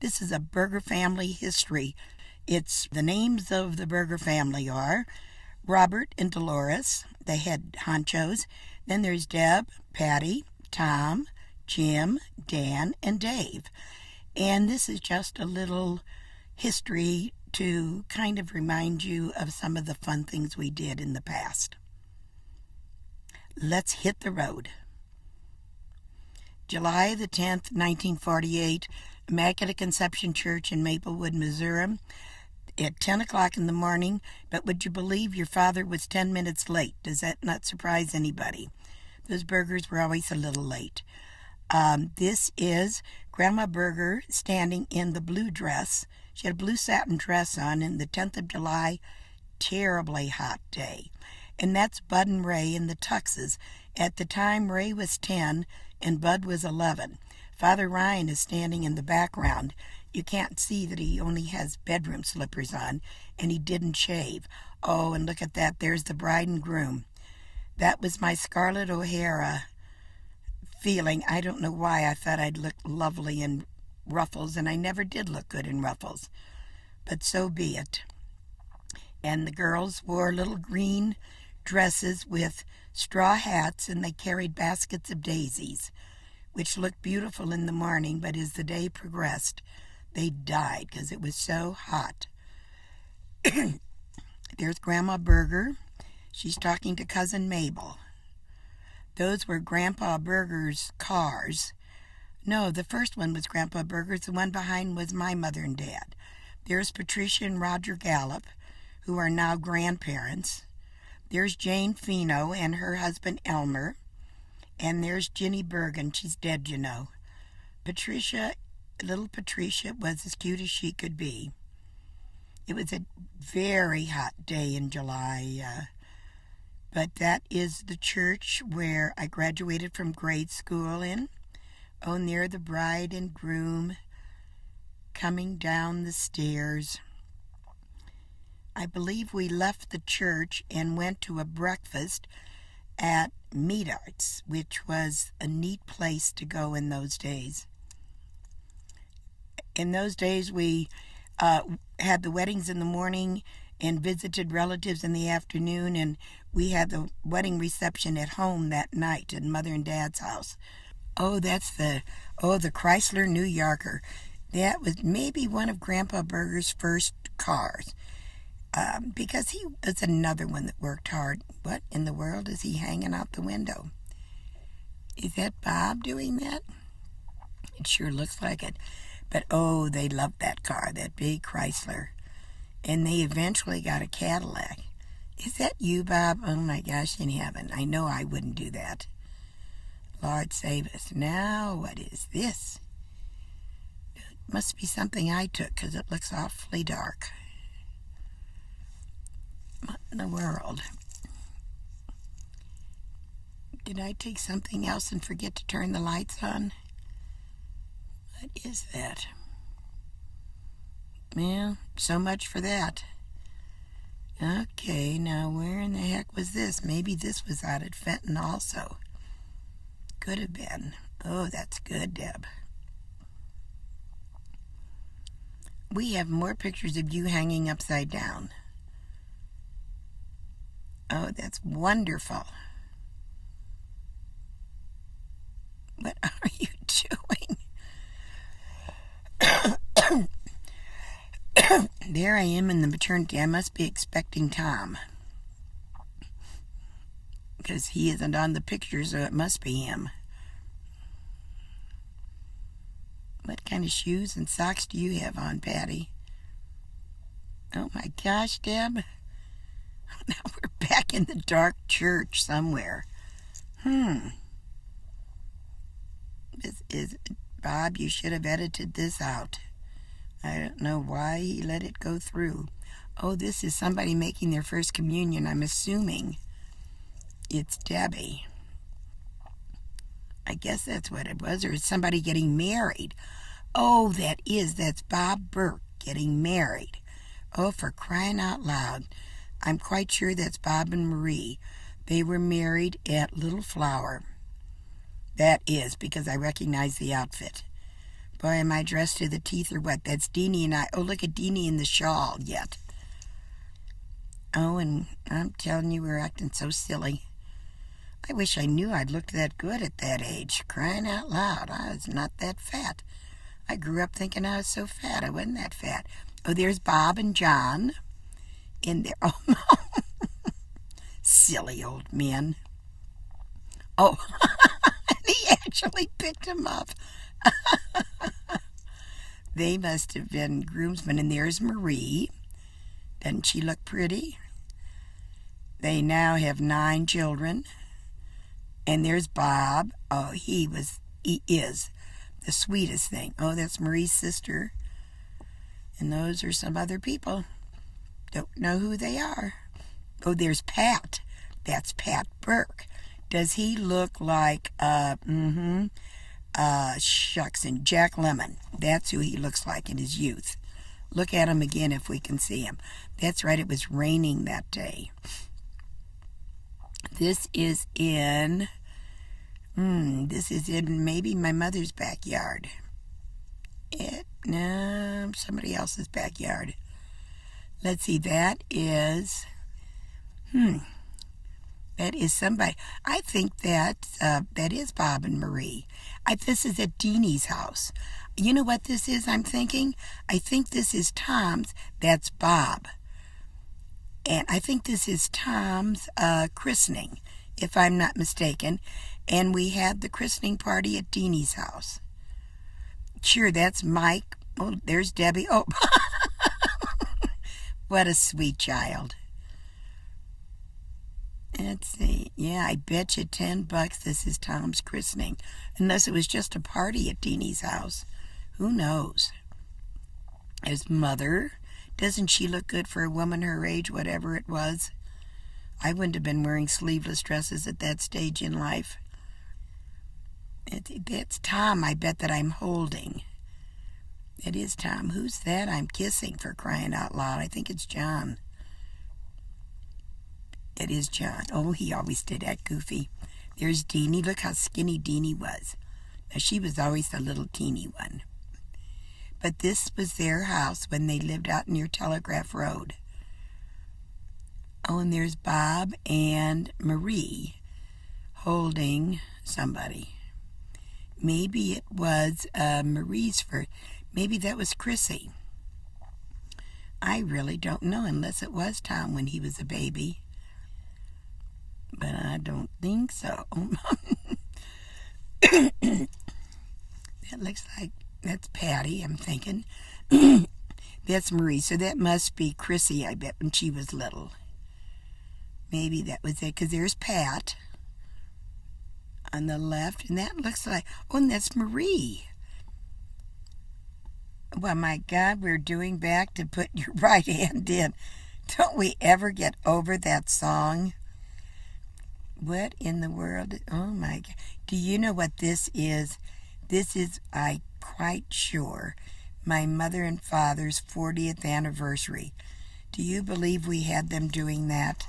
This is a Burger family history. It's the names of the Burger family are Robert and Dolores, the head honchos. Then there's Deb, Patty, Tom, Jim, Dan, and Dave. And this is just a little history to kind of remind you of some of the fun things we did in the past. Let's hit the road. July the 10th, 1948, Immaculate Conception Church in Maplewood, Missouri, at 10 o'clock in the morning. But would you believe your father was 10 minutes late? Does that not surprise anybody? Those burgers were always a little late. This is Grandma Burger standing in the blue dress. She had a blue satin dress on in the 10th of July, terribly hot day. And that's Bud and Ray in the tuxes. At the time, Ray was 10 and Bud was 11. Father Ryan is standing in the background. You can't see that he only has bedroom slippers on, and he didn't shave. Oh, and look at that. There's the bride and groom. That was my Scarlett O'Hara feeling. I don't know why I thought I'd look lovely in ruffles, and I never did look good in ruffles. But so be it. And the girls wore little green dresses with straw hats, and they carried baskets of daisies, which looked beautiful in the morning, but as the day progressed, they died because it was so hot. There's Grandma Burger. She's talking to Cousin Mabel. Those were Grandpa Burger's cars. No, the first one was Grandpa Burger's. The one behind was my mother and dad. There's Patricia and Roger Gallup, who are now grandparents. There's Jane Fino and her husband Elmer. And there's Ginny Bergen. She's dead, you know. Little Patricia was as cute as she could be. It was a very hot day in July. But that is the church where I graduated from grade school in. Oh, near the bride and groom coming down the stairs. I believe we left the church and went to a breakfast at Meat Arts, which was a neat place to go in those days. In those days, we had the weddings in the morning and visited relatives in the afternoon, and we had the wedding reception at home that night at Mother and Dad's house. Oh, that's the Chrysler New Yorker. That was maybe one of Grandpa Burger's first cars. Because he was another one that worked hard. What in the world is he hanging out the window? Is that Bob doing that? It sure looks like it. But oh, they loved that car, that big Chrysler. And they eventually got a Cadillac. Is that you, Bob? Oh my gosh, in heaven. I know I wouldn't do that. Lord save us. Now, what is this? It must be something I took because it looks awfully dark. What in the world? Did I take something else and forget to turn the lights on? What is that? Well, so much for that. Okay, now where in the heck was this? Maybe this was out at Fenton also. Could have been. Oh, that's good, Deb. We have more pictures of you hanging upside down. Oh, that's wonderful. What are you doing? There I am in the maternity. I must be expecting Tom. Because he isn't on the picture, so it must be him. What kind of shoes and socks do you have on, Patty? Oh my gosh, Deb. Now we're back in the dark church somewhere. This is Bob, you should have edited this out. I don't know why he let it go through. Oh, this is somebody making their first communion. I'm assuming it's Debbie. I guess that's what it was. Or is somebody getting married? Oh, that's Bob Burke getting married. Oh, for crying out loud. I'm quite sure that's Bob and Marie. They were married at Little Flower. That is, because I recognize the outfit. Boy, am I dressed to the teeth or what? That's Deanie and I. Oh, look at Deanie in the shawl yet. Oh, and I'm telling you, we're acting so silly. I wish I knew I'd looked that good at that age. Crying out loud, I was not that fat. I grew up thinking I was so fat. I wasn't that fat. Oh, there's Bob and John in there. Oh, silly old men. Oh, he actually picked him up. They must have been groomsmen. And there's Marie. Doesn't she look pretty? They now have 9 children. And there's Bob. Oh, he is the sweetest thing. Oh, that's Marie's sister. And those are some other people. Don't know who they are. Oh, there's Pat. That's Pat Burke. Does he look like, shucks, and Jack Lemmon? That's who he looks like in his youth. Look at him again if we can see him. That's right, it was raining that day. This is in maybe my mother's backyard. No, somebody else's backyard. Let's see, that is somebody. I think that is Bob and Marie. This is at Deanie's house. You know what this is, I'm thinking? I think this is Tom's. That's Bob. And I think this is Tom's christening, if I'm not mistaken. And we had the christening party at Deanie's house. Sure, that's Mike. Oh, there's Debbie. Oh, what a sweet child. Let's see. Yeah, I bet you $10 this is Tom's christening. Unless it was just a party at Deanie's house. Who knows? His mother. Doesn't she look good for a woman her age, whatever it was? I wouldn't have been wearing sleeveless dresses at that stage in life. That's Tom, I bet, that I'm holding. It is Tom. Who's that I'm kissing, for crying out loud? I think it's John. It is John. Oh, he always did act goofy. There's Deanie. Look how skinny Deanie was. Now, she was always the little teeny one. But this was their house when they lived out near Telegraph Road. Oh, and there's Bob and Marie holding somebody. Maybe it was Marie's first. Maybe that was Chrissy. I really don't know, unless it was Tom when he was a baby. But I don't think so. That looks like, that's Patty, I'm thinking. That's Marie, so that must be Chrissy, I bet, when she was little. Maybe that was it, because there's Pat on the left, and that looks like, oh, and that's Marie. Well, my God, we're doing back to put your right hand in. Don't we ever get over that song? What in the world? Oh, my God. Do you know what this is? This is, I'm quite sure, my mother and father's 40th anniversary. Do you believe we had them doing that?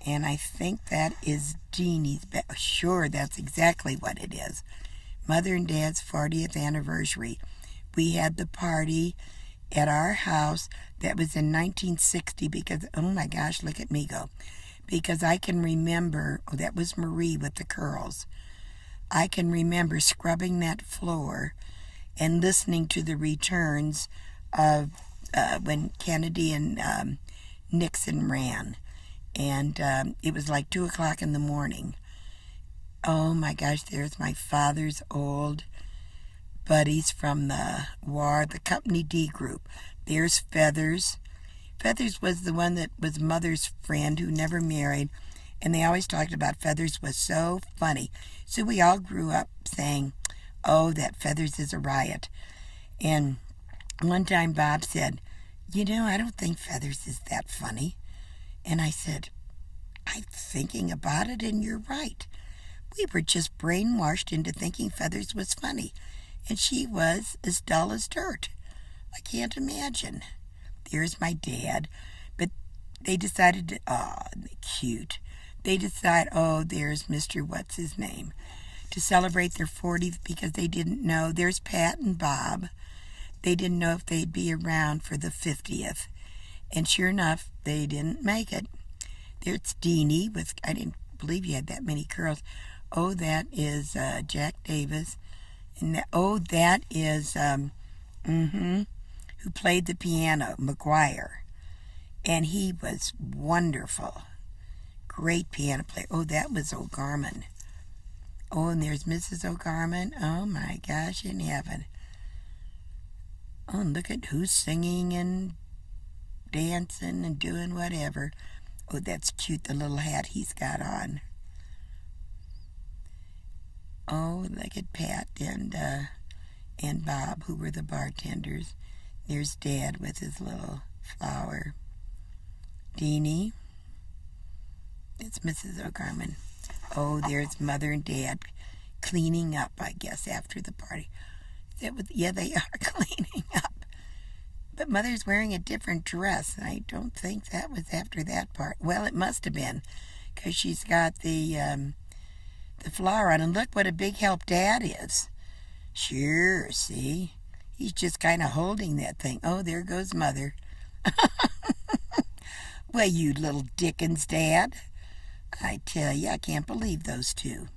And I think that is Deanie's. Sure, that's exactly what it is. Mother and Dad's 40th anniversary. We had the party at our house. That was in 1960 because, oh my gosh, look at me go. Because I can remember, oh, that was Marie with the curls. I can remember scrubbing that floor and listening to the returns of when Kennedy and Nixon ran. And it was like 2 o'clock in the morning. Oh my gosh, there's my father's old buddies from the war, the Company D group. There's Feathers. Feathers was the one that was Mother's friend who never married. And they always talked about Feathers was so funny. So we all grew up saying, oh, that Feathers is a riot. And one time Bob said, you know, I don't think Feathers is that funny. And I said, I'm thinking about it, and you're right. We were just brainwashed into thinking Feathers was funny. And she was as dull as dirt. I can't imagine. There's my dad. But they decided to, oh, cute. They decide, oh, there's Mr. What's his name. to celebrate their 40th because they didn't know. There's Pat and Bob. They didn't know if they'd be around for the 50th. And sure enough, they didn't make it. There's Deanie with, I didn't believe you had that many curls. Oh, that is Jack Davis. And that is, who played the piano, McGuire. And he was wonderful. Great piano player. Oh, that was O'Gorman. Oh, and there's Mrs. O'Gorman. Oh, my gosh, in heaven. Oh, and look at who's singing and dancing and doing whatever. Oh, that's cute, the little hat he's got on. Oh, look at Pat and Bob, who were the bartenders. There's Dad with his little flower. Deanie. It's Mrs. O'Gorman. Oh, there's Mother and Dad cleaning up, I guess, after the party. Yeah, they are cleaning up. But Mother's wearing a different dress, and I don't think that was after that part. Well, it must have been, because she's got the flower on. And look what a big help Dad is. Sure, see? He's just kind of holding that thing. Oh, there goes Mother. Well, you little Dickens, Dad. I tell you, I can't believe those two.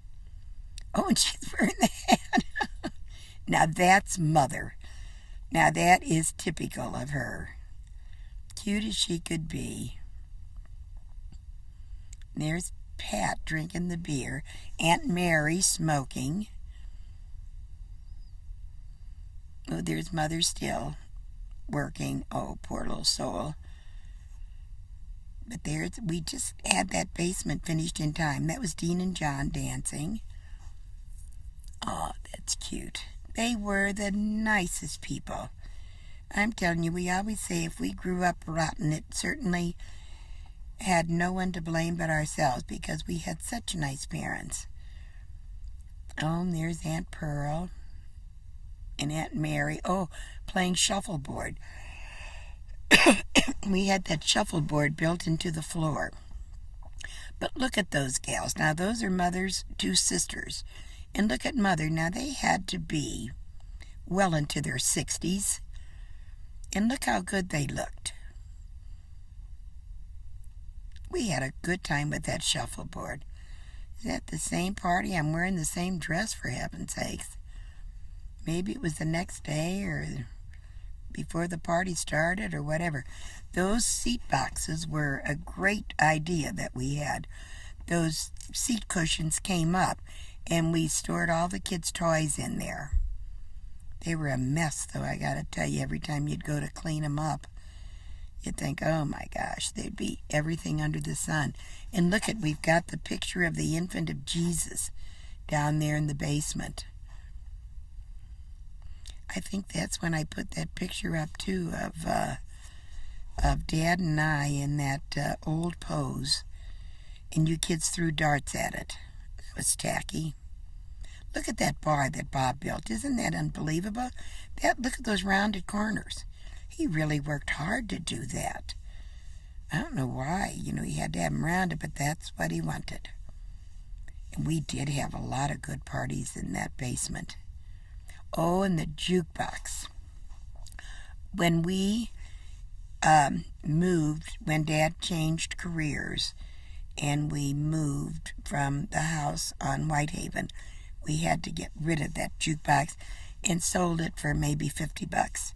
Oh, and she's wearing the hat. Now that's Mother. Now that is typical of her. Cute as she could be. There's Pat drinking the beer. Aunt Mary smoking. Oh, there's Mother still working. Oh, poor little soul. But we just had that basement finished in time. That was Dean and John dancing. Oh, that's cute. They were the nicest people. I'm telling you, we always say if we grew up rotten, it certainly had no one to blame but ourselves because we had such nice parents. Oh, and there's Aunt Pearl and Aunt Mary. Oh, playing shuffleboard. We had that shuffleboard built into the floor. But look at those gals. Now, those are Mother's two sisters. And look at Mother. Now, they had to be well into their 60s. And look how good they looked. We had a good time with that shuffleboard. Is that the same party? I'm wearing the same dress, for heaven's sakes. Maybe it was the next day or before the party started or whatever. Those seat boxes were a great idea that we had. Those seat cushions came up and we stored all the kids' toys in there. They were a mess, though, I gotta tell you. Every time you'd go to clean them up, you'd think, oh my gosh, there'd be everything under the sun. And look we've got the picture of the infant of Jesus down there in the basement. I think that's when I put that picture up, too, of Dad and I in that old pose. And you kids threw darts at it. That was tacky. Look at that bar that Bob built. Isn't that unbelievable? Look at those rounded corners. He really worked hard to do that. I don't know why. He had to have them rounded, but that's what he wanted. And we did have a lot of good parties in that basement. Oh, and the jukebox. When we moved, when Dad changed careers, and we moved from the house on Whitehaven, we had to get rid of that jukebox and sold it for maybe $50.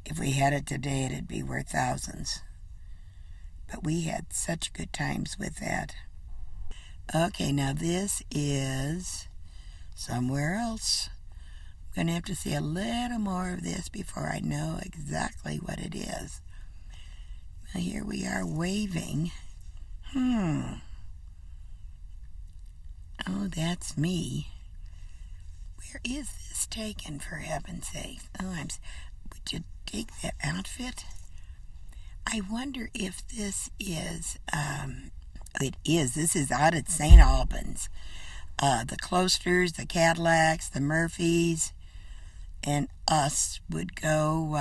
If we had it today, it'd be worth thousands. But we had such good times with that. Okay, now this is somewhere else. I'm going to have to see a little more of this before I know exactly what it is. Well, here we are waving. Oh, that's me. Where is this taken, for heaven's sake? Would you take that outfit? I wonder if this is, it is. This is out at St. Albans. The Closters, the Cadillacs, the Murphys, and us would go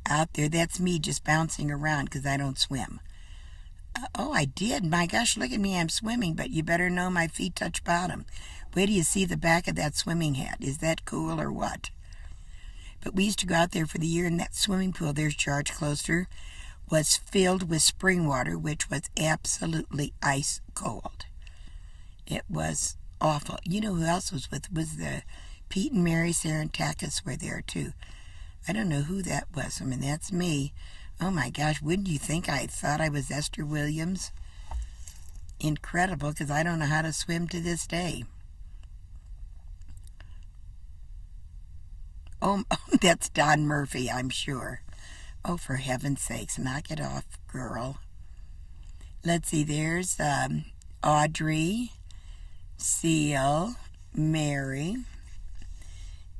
out there. That's me just bouncing around because I don't swim. Oh, I did. My gosh, look at me. I'm swimming, but you better know my feet touch bottom. Wait till you see the back of that swimming hat. Is that cool or what? But we used to go out there for the year, and that swimming pool, there's George Closter, was filled with spring water, which was absolutely ice cold. It was awful. You know who else was with? Was the Pete and Mary Sarantakis were there too. I don't know who that was. I mean, that's me. Oh my gosh, wouldn't you think I thought I was Esther Williams? Incredible, because I don't know how to swim to this day. Oh, that's Don Murphy, I'm sure. Oh, for heaven's sakes, knock it off, girl. Let's see, there's Audrey, Seal, Mary.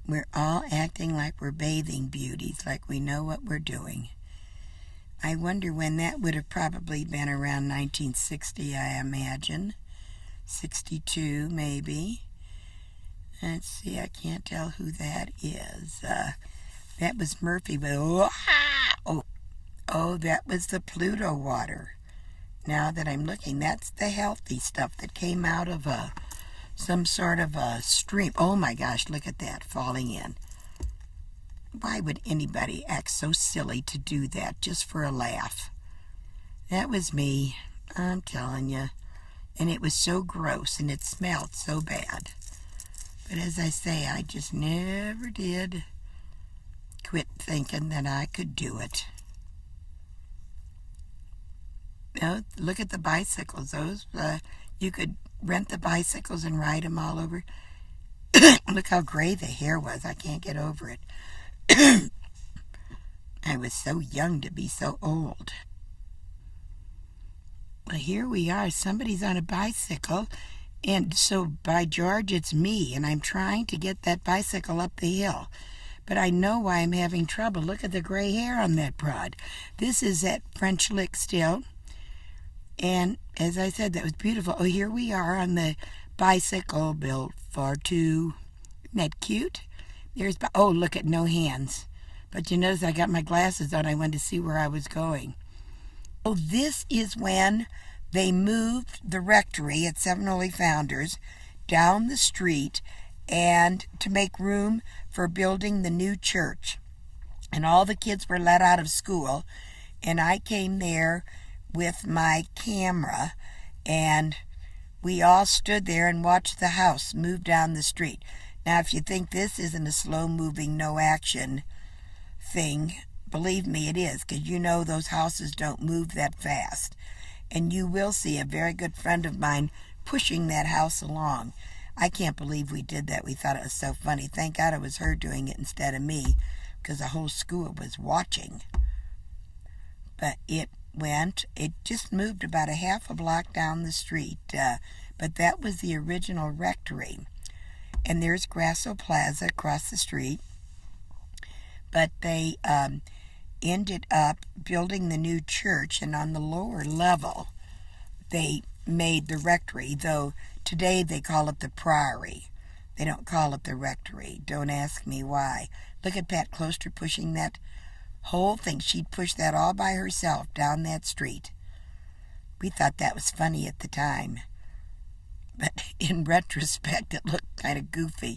We're all acting like we're bathing beauties, like we know what we're doing. I wonder when that would have probably been around 1960, I imagine. 62, maybe. Let's see, I can't tell who that is. That was Murphy, but oh, that was the Pluto water. Now that I'm looking, that's the healthy stuff that came out of some sort of a stream. Oh my gosh, look at that falling in. Why would anybody act so silly to do that just for a laugh? That was me, I'm telling you. And it was so gross and it smelled so bad. But as I say, I just never did quit thinking that I could do it. You look at the bicycles. Those you could rent the bicycles and ride them all over. Look how gray the hair was. I can't get over it. I was so young to be so old. Well, here we are. Somebody's on a bicycle. And so, by George, it's me. And I'm trying to get that bicycle up the hill. But I know why I'm having trouble. Look at the gray hair on that broad. This is at French Lick still. And as I said, that was beautiful. Oh, here we are on the bicycle built for two. Isn't that cute? Oh, look at no hands. But you notice I got my glasses on. I wanted to see where I was going. Oh, this is when they moved the rectory at Seven Holy Founders down the street and to make room for building the new church. And all the kids were let out of school. And I came there with my camera, and we all stood there and watched the house move down the street. Now, if you think this isn't a slow-moving, no-action thing, believe me, it is, because you know those houses don't move that fast. And you will see a very good friend of mine pushing that house along. I can't believe we did that. We thought it was so funny. Thank God it was her doing it instead of me, because the whole school was watching. But it just moved about a half a block down the street. But that was the original rectory. And there's Grasso Plaza across the street. But they ended up building the new church, and on the lower level, they made the rectory, though today they call it the priory. They don't call it the rectory. Don't ask me why. Look at Pat Closter pushing that whole thing. She'd push that all by herself down that street. We thought that was funny at the time. But in retrospect, it looked kind of goofy.